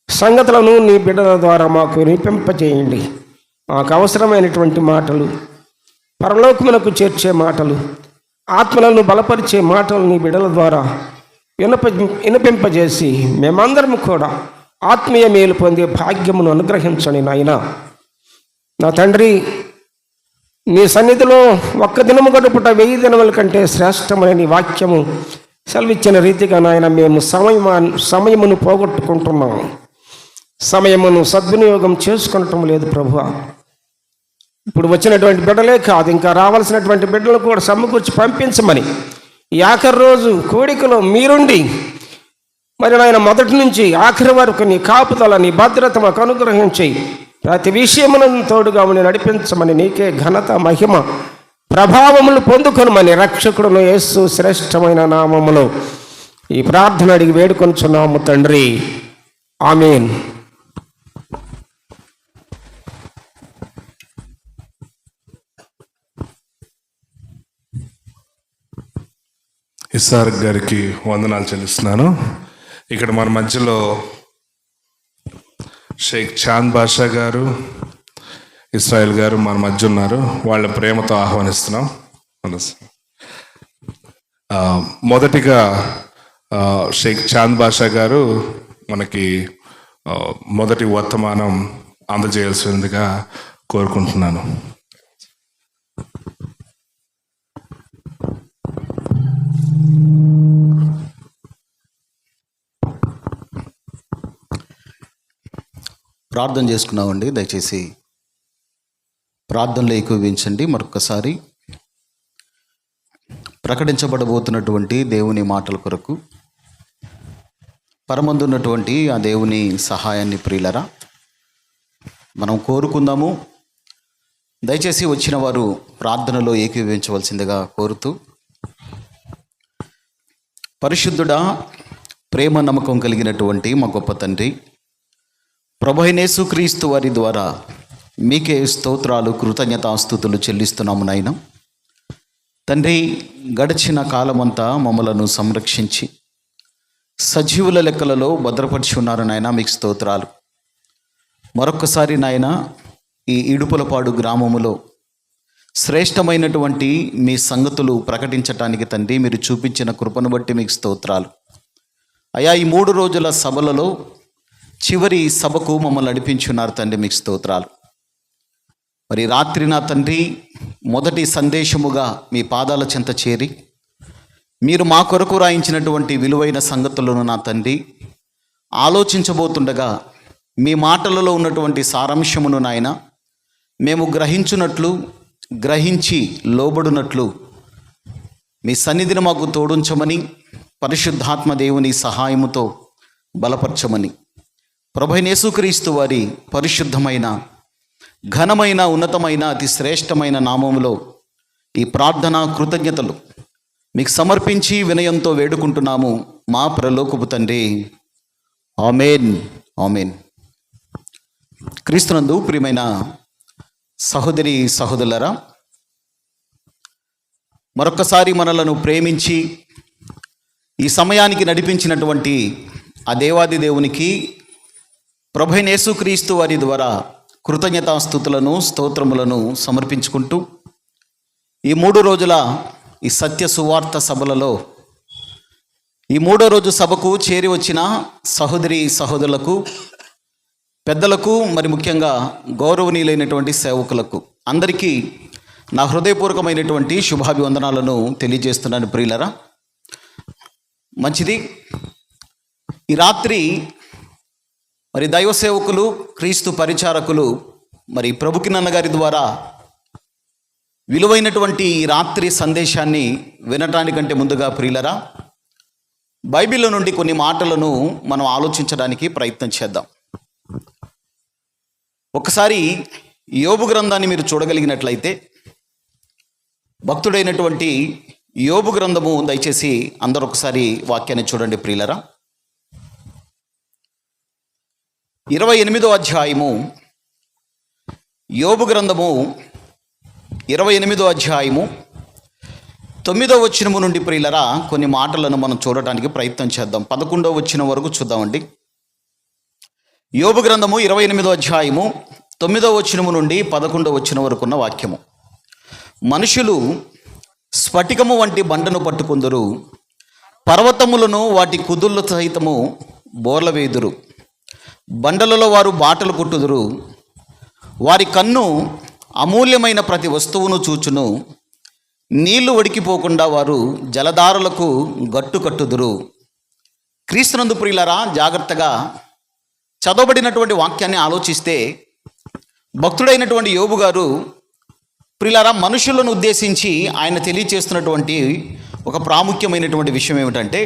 సంగతులను నీ బిడ్డల ద్వారా మాకు వినిపింపజేయండి. మాకు అవసరమైనటువంటి మాటలు, పరలోకమునకు చేర్చే మాటలు, ఆత్మలను బలపరిచే మాటలు నీ బిడ్డల ద్వారా వినిపింపజేసి మేమందరం కూడా ఆత్మీయ మేలు పొందే భాగ్యమును అనుగ్రహించండి నాయన. నా తండ్రి, నీ సన్నిధిలో 1 దినము గడుపుట 1000 దినముల కంటే శ్రేష్టమైన నీ వాక్యము సెలవిచ్చిన రీతిగా నాయన మేము సమయమును పోగొట్టుకుంటున్నాము. సమయమును సద్వినియోగం చేసుకునటం లేదు ప్రభువా. ఇప్పుడు వచ్చినటువంటి బిడ్డలే కాదు, ఇంకా రావాల్సినటువంటి బిడ్డలను కూడా సమకూర్చి పంపించమని ఈ ఆఖరి రోజు కోడికలో మీరుండి మరి నాయన మొదటి నుంచి ఆఖరి వరకు నీ కాపుదల, నీ భద్రత మాకు అనుగ్రహించి ప్రతి విషయములను తోడుగా ఉండి నడిపించమని నీకే ఘనత, మహిమ, ప్రభావములు పొందుకొనమని రక్షకుడును యేసు శ్రేష్టమైన నామములో ఈ ప్రార్థన అడిగి వేడుకొనుచున్నాము తండ్రి. ఆమేన్. ఇస్సాక్ గారికి వందనాలు చెల్లిస్తున్నాను. ఇక్కడ మన మధ్యలో షేక్ చాంద్ బాషా గారు, ఇస్రాయల్ గారు మన మధ్య ఉన్నారు. వాళ్ళ ప్రేమతో ఆహ్వానిస్తున్నాం. మొదటిగా షేక్ చాంద్ బాషా గారు మనకి మొదటి వర్తమానం అందజేయాల్సిందిగా కోరుకుంటున్నాను. ప్రార్థన చేసుకున్నామండి. దయచేసి ప్రార్థనలో ఏకీభవించండి. మరొకసారి ప్రకటించబడబోతున్నటువంటి దేవుని మాటల కొరకు పరమందున్నటువంటి ఆ దేవుని సహాయాన్ని ప్రియులరా మనం కోరుకుందాము. దయచేసి వచ్చిన వారు ప్రార్థనలో ఏకీభవించవలసిందిగా కోరుతూ, పరిశుద్ధుడా, ప్రేమ నమ్మకం కలిగినటువంటి మా గొప్ప తండ్రి, ప్రభువైన యేసుక్రీస్తు వారి ద్వారా మీకే స్తోత్రాలు, కృతజ్ఞతాస్తుతులు చెల్లిస్తున్నాము నాయన. తండ్రి, గడిచిన కాలమంతా మమ్మలను సంరక్షించి సజీవుల లెక్కలలో భద్రపరిచి ఉన్నారు నాయన, మీకు స్తోత్రాలు. మరొక్కసారి నాయన, ఈ ఇడుపులపాడు గ్రామములో శ్రేష్టమైనటువంటి మీ సంగతులు ప్రకటించటానికి తండ్రి మీరు చూపించిన కృపను బట్టి మీకు స్తోత్రాలు. అయా, ఈ 3 రోజుల సభలలో చివరి సభకు మమ్మల్ని నడిపించున్నారు తండ్రి, మీకు స్తోత్రాలు. మరి రాత్రి నా తండ్రి మొదటి సందేశముగా మీ పాదాల చెంత చేరి మీరు మా కొరకు రాయించినటువంటి విలువైన సంగతులను నా తండ్రి ఆలోచించబోతుండగా మీ మాటలలో ఉన్నటువంటి సారాంశమును నాయన మేము గ్రహించున్నట్లు, గ్రహించి లోబడునట్లు మీ సన్నిధిని మాకు తోడుంచమని, పరిశుద్ధాత్మ దేవుని సహాయముతో బలపరచమని, ప్రభువైన యేసుక్రీస్తు వారి పరిశుద్ధమైన, ఘనమైన, ఉన్నతమైన, అతి శ్రేష్టమైన నామములో ఈ ప్రార్థన కృతజ్ఞతలు మీకు సమర్పించి వినయంతో వేడుకుంటున్నాము మా పరలోకపు తండ్రి. ఆమేన్, ఆమేన్. క్రీస్తునందు ప్రియమైన సహోదరి సహోదరులారా, మరొక్కసారి మనలను ప్రేమించి ఈ సమయానికి నడిపించినటువంటి ఆ దేవాది దేవునికి, ప్రభువైన యేసుక్రీస్తు వారి ద్వారా కృతజ్ఞతాస్తుతులను, స్తోత్రములను సమర్పించుకుంటూ ఈ 3 రోజుల ఈ సత్య సువార్త సభలలో ఈ 3వ రోజు సభకు చేరి వచ్చిన సహోదరి సహోదరులకు, పెద్దలకు, మరి ముఖ్యంగా గౌరవనీయులైనటువంటి సేవకులకు అందరికీ నా హృదయపూర్వకమైనటువంటి శుభాభివందనాలను తెలియజేస్తున్నాను ప్రియులరా. మంచిది. ఈ రాత్రి మరి దైవ సేవకులు, క్రీస్తు పరిచారకులు, మరి ప్రభుకి నన్నగారి ద్వారా విలువైనటువంటి ఈ రాత్రి సందేశాన్ని వినటానికంటే ముందుగా ప్రియులరా, బైబిల్లో నుండి కొన్ని మాటలను మనం ఆలోచించడానికి ప్రయత్నం చేద్దాం. ఒకసారి యోబు గ్రంథాన్ని మీరు చూడగలిగినట్లయితే, భక్తుడైనటువంటి యోబు గ్రంథము, దయచేసి అందరూ ఒకసారి వాక్యాన్ని చూడండి ప్రియులరా. 28వ అధ్యాయము, యోబు గ్రంథము 28వ అధ్యాయము 9వ వచనము నుండి ప్రియులరా కొన్ని మాటలను మనం చూడటానికి ప్రయత్నం చేద్దాం. 11వ వచనం వరకు చూద్దామండి. యోబు గ్రంథము 28వ అధ్యాయము 9వ వచనము నుండి 11వ వచనం వరకు ఉన్న వాక్యము. మనుషులు స్ఫటికము వంటి బండను పట్టుకుందరు, పర్వతములను వాటి కుదుళ్ళ సహితము బోర్ల వేదురు. బండలలో వారు బాటలు కుట్టుదురు, వారి కన్ను అమూల్యమైన ప్రతి వస్తువును చూచును. నీళ్లు ఒడికిపోకుండా వారు జలధారలకు గట్టు కట్టుదురు. క్రీస్తునందు ప్రియులారా, జాగ్రత్తగా చదవబడినటువంటి వాక్యాన్ని ఆలోచిస్తే, భక్తుడైనటువంటి యోబు గారు ప్రియులారా మనుషులను ఉద్దేశించి ఆయన తెలియచేస్తున్నటువంటి ఒక ప్రాముఖ్యమైనటువంటి విషయం ఏమిటంటే,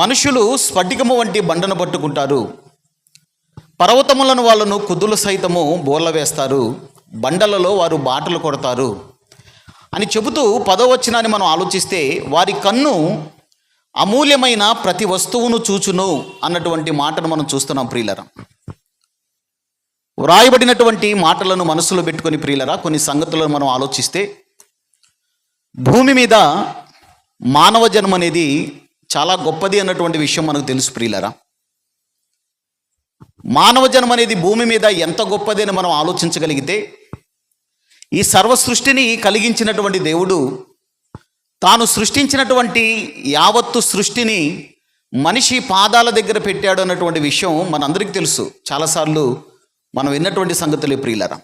మనుషులు స్ఫటికము వంటి బండను పట్టుకుంటారు, పర్వతములను వాళ్ళను కుదుల సైతము బోర్ల వేస్తారు, బండలలో వారు బాటలు కొడతారు అని చెబుతూ 10వ వచనాన్ని మనం ఆలోచిస్తే, వారి కన్ను అమూల్యమైన ప్రతి వస్తువును చూచును అన్నటువంటి మాటను మనం చూస్తున్నాం ప్రియులరా. వ్రాయబడినటువంటి మాటలను మనసులో పెట్టుకొని ప్రియులరా కొన్ని సంగతులను మనం ఆలోచిస్తే, భూమి మీద మానవ జన్మ అనేది చాలా గొప్పది అన్నటువంటి విషయం మనకు తెలుసు ప్రియులరా. మానవ జన్మ అనేది భూమి మీద ఎంత గొప్పది అని మనం ఆలోచించగలిగితే, ఈ సర్వ సృష్టిని కలిగించినటువంటి దేవుడు తాను సృష్టించినటువంటి యావత్తు సృష్టిని మనిషి పాదాల దగ్గర పెట్టాడు అన్నటువంటి విషయం మనందరికీ తెలుసు. చాలాసార్లు మనం విన్నటువంటి సంగతులే ప్రియులరా.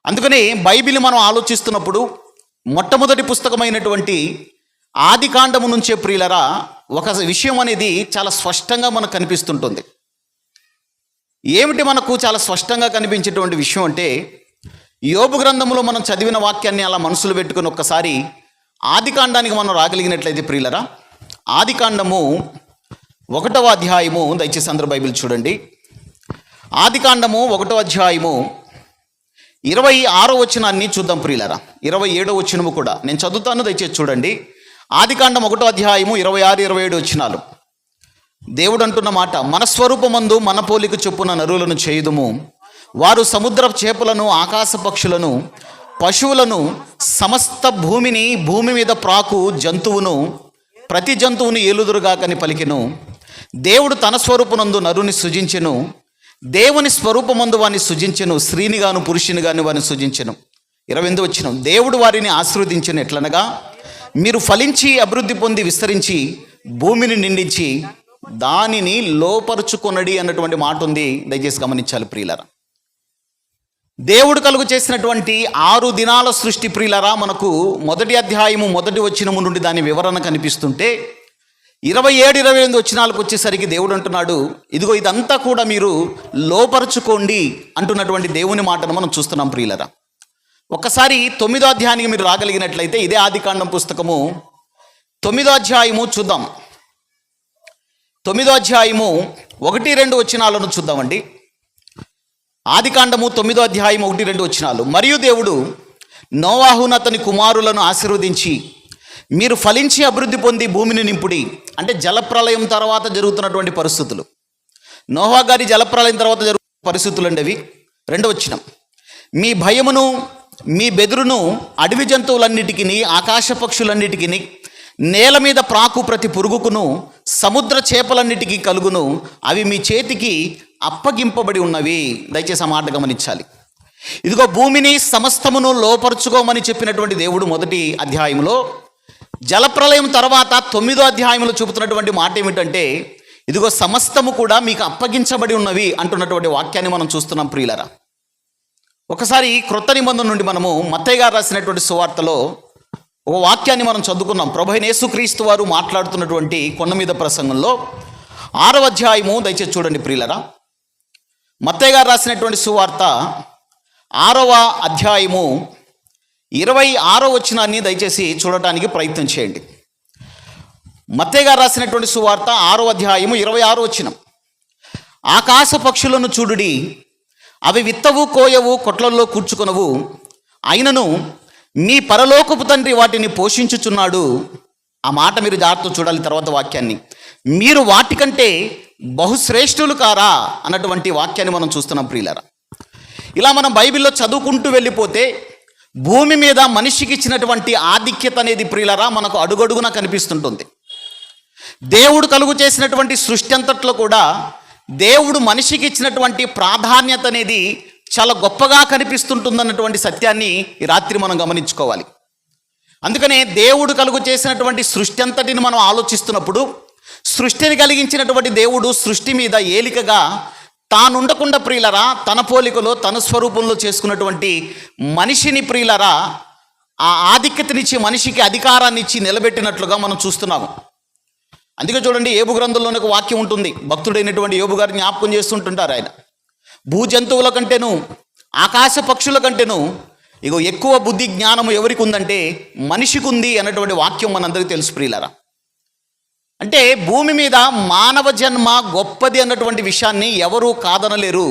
అందుకని బైబిల్ మనం ఆలోచిస్తున్నప్పుడు మొట్టమొదటి పుస్తకమైనటువంటి ఆదికాండము నుంచే ప్రియులరా ఒక విషయం అనేది చాలా స్పష్టంగా మనకు కనిపిస్తుంటుంది. ఏమిటి మనకు చాలా స్పష్టంగా కనిపించేటువంటి విషయం అంటే, యోబు గ్రంథంలో మనం చదివిన వాక్యాన్ని అలా మనసులో పెట్టుకుని ఒక్కసారి ఆదికాండానికి మనం రాగలిగినట్లయితే ప్రియులరా, ఆదికాండము 1వ అధ్యాయము, దయచేసి అందరూ బైబిల్ చూడండి. ఆదికాండము 1వ అధ్యాయము 26వ వచనాన్ని చూద్దాం ప్రియులరా. 27వ వచనము కూడా నేను చదువుతాను, దయచేసి చూడండి. ఆదికాండం 1వ అధ్యాయము 26, 27 వచనాలు. దేవుడు అంటున్న మాట, మన స్వరూపమందు మన పోలిక చొప్పున నరులను చేయుదుము, వారు సముద్ర చేపలను, ఆకాశ పక్షులను, పశువులను, సమస్త భూమిని, భూమి మీద ప్రాకు జంతువును, ప్రతి జంతువును ఏలుదురుగాకని పలికెను. దేవుడు తన స్వరూపనందు నరుని సృజించెను, దేవుని స్వరూపమందు వారిని సృజించెను, స్త్రీనిగాను పురుషునిగాను వారిని సృజించెను. 28వ వచనం, దేవుడు వారిని ఆశీర్వదించెను ఎట్లనగా, మీరు ఫలించి అభివృద్ధి పొంది విస్తరించి భూమిని నిండించి దానిని లోపరుచుకొనడి అన్నటువంటి మాట ఉంది. దయచేసి గమనించాలి ప్రియులరా. దేవుడు కలుగు చేసినటువంటి 6 దినాల సృష్టి ప్రియులరా మనకు 1వ అధ్యాయము 1వ వచనము నుండి దాని వివరణ కనిపిస్తుంటే 27, 28 వచనాలకు వచ్చేసరికి దేవుడు అంటున్నాడు, ఇదిగో ఇదంతా కూడా మీరు లోపరుచుకోండి అంటున్నటువంటి దేవుని మాటను మనం చూస్తున్నాం ప్రియులరా. ఒక్కసారి 9వ అధ్యాయానికి మీరు రాగలిగినట్లయితే, ఇదే ఆదికాండం పుస్తకము 9వ అధ్యాయము చూద్దాం. 9వ అధ్యాయము 1, 2 వచనాలను చూద్దామండి. ఆదికాండము 9వ అధ్యాయం 1, 2 వచనాలు. మరియు దేవుడు నోవాహును అతని కుమారులను ఆశీర్వదించి, మీరు ఫలించి అభివృద్ధి పొంది భూమిని నింపుడి. అంటే జలప్రలయం తర్వాత జరుగుతున్నటువంటి పరిస్థితులు, నోవా గారి జలప్రలయం తర్వాత జరుగుతున్న పరిస్థితులు అండి అవి. 2వ వచనం, మీ భయమును మీ బెదురును అడవి జంతువులన్నిటికీ, ఆకాశ పక్షులన్నిటికీ, నేల మీద ప్రాకు ప్రతి పురుగుకును, సముద్ర చేపలన్నిటికీ కలుగును, అవి మీ చేతికి అప్పగింపబడి ఉన్నవి. దయచేసి ఆ మాట గమనించాలి. ఇదిగో భూమిని సమస్తమును లోపరుచుకోమని చెప్పినటువంటి దేవుడు 1వ అధ్యాయంలో, జలప్రలయం తర్వాత 9వ అధ్యాయంలో చూపుతున్నటువంటి మాట ఏమిటంటే, ఇదిగో సమస్తము కూడా మీకు అప్పగించబడి ఉన్నవి అంటున్నటువంటి వాక్యాన్ని మనం చూస్తున్నాం ప్రియులరా. ఒకసారి క్రొత్త నిబంధన నుండి మనము మత్తయి గారు రాసినటువంటి సువార్తలో ఒక వాక్యాన్ని మనం చదువుకున్నాం. ప్రభువైన యేసుక్రీస్తు వారు మాట్లాడుతున్నటువంటి కొండ మీద ప్రసంగంలో 6వ అధ్యాయము, దయచేసి చూడండి ప్రియులరా. మత్తయి గారు రాసినటువంటి సువార్త 6వ అధ్యాయము 26వ వచనాన్ని దయచేసి చూడటానికి ప్రయత్నం చేయండి. మత్తయి గారు రాసినటువంటి సువార్త 6వ అధ్యాయము 26వ వచనం, ఆకాశ పక్షులను చూడుడి, అవి విత్తవు, కోయవు, కొట్లల్లో కూర్చుకొనవు, అయినను మీ పరలోకపు తండ్రి వాటిని పోషించుచున్నాడు. ఆ మాట మీరు జాగ్రత్త చూడాలి. తర్వాత వాక్యాన్ని, మీరు వాటికంటే బహుశ్రేష్ఠులు కారా అన్నటువంటి వాక్యాన్ని మనం చూస్తున్నాం ప్రియులారా. ఇలా మనం బైబిల్లో చదువుకుంటూ వెళ్ళిపోతే భూమి మీద మనిషికి ఇచ్చినటువంటి ఆధిక్యత అనేది ప్రియులారా మనకు అడుగడుగునా కనిపిస్తుంటుంది. దేవుడు కలుగు చేసినటువంటి సృష్టి అంతట్లో కూడా దేవుడు మనిషికి ఇచ్చినటువంటి ప్రాధాన్యత అనేది చాలా గొప్పగా కనిపిస్తుంటుందన్నటువంటి సత్యాన్ని ఈ రాత్రి మనం గమనించుకోవాలి. అందుకనే దేవుడు కలుగు చేసినటువంటి సృష్టి అంతటిని మనం ఆలోచిస్తున్నప్పుడు, సృష్టిని కలిగించినటువంటి దేవుడు సృష్టి మీద ఏలికగా తానుండకుండా ప్రియులరా తన పోలికలో తన స్వరూపంలో చేసుకున్నటువంటి మనిషిని ప్రియులరా ఆ ఆధిక్యతనిచ్చి మనిషికి అధికారాన్ని ఇచ్చి నిలబెట్టినట్లుగా మనం చూస్తున్నాము. అందుకే చూడండి, యోబు గ్రంథంలోనే ఒక వాక్యం ఉంటుంది. భక్తుడైనటువంటి యోబు గారిని జ్ఞాపకం చేస్తుంటుంటారు. ఆయన భూజంతువుల కంటేను ఆకాశ పక్షుల కంటేను ఇగో ఎక్కువ బుద్ధి జ్ఞానము ఎవరికి ఉందంటే మనిషికి ఉంది అన్నటువంటి వాక్యం మనందరికీ తెలుసు ప్రియులారా. అంటే భూమి మీద మానవ జన్మ గొప్పది అన్నటువంటి విషయాన్ని ఎవరూ కాదనలేరు.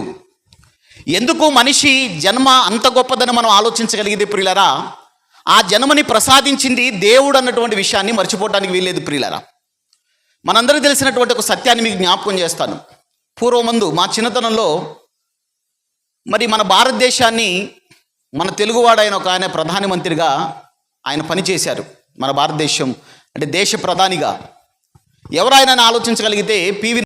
ఎందుకు మనిషి జన్మ అంత గొప్పదని మనం ఆలోచించగలిగితే ప్రియులారా, ఆ జన్మని ప్రసాదించింది దేవుడు అన్నటువంటి విషయాన్ని మర్చిపోవడానికి వీల్లేదు ప్రియులారా. మనందరికీ తెలిసినటువంటి ఒక సత్యాన్ని మీకు జ్ఞాపకం చేస్తాను. పూర్వమందు మా చిన్నతనంలో మరి మన భారతదేశాన్ని మన తెలుగువాడైన ఒక ఆయన ప్రధానమంత్రిగా ఆయన పనిచేశారు. మన భారతదేశం అంటే దేశ ప్రధానిగా ఎవరైనా ఆలోచించగలిగితే పివి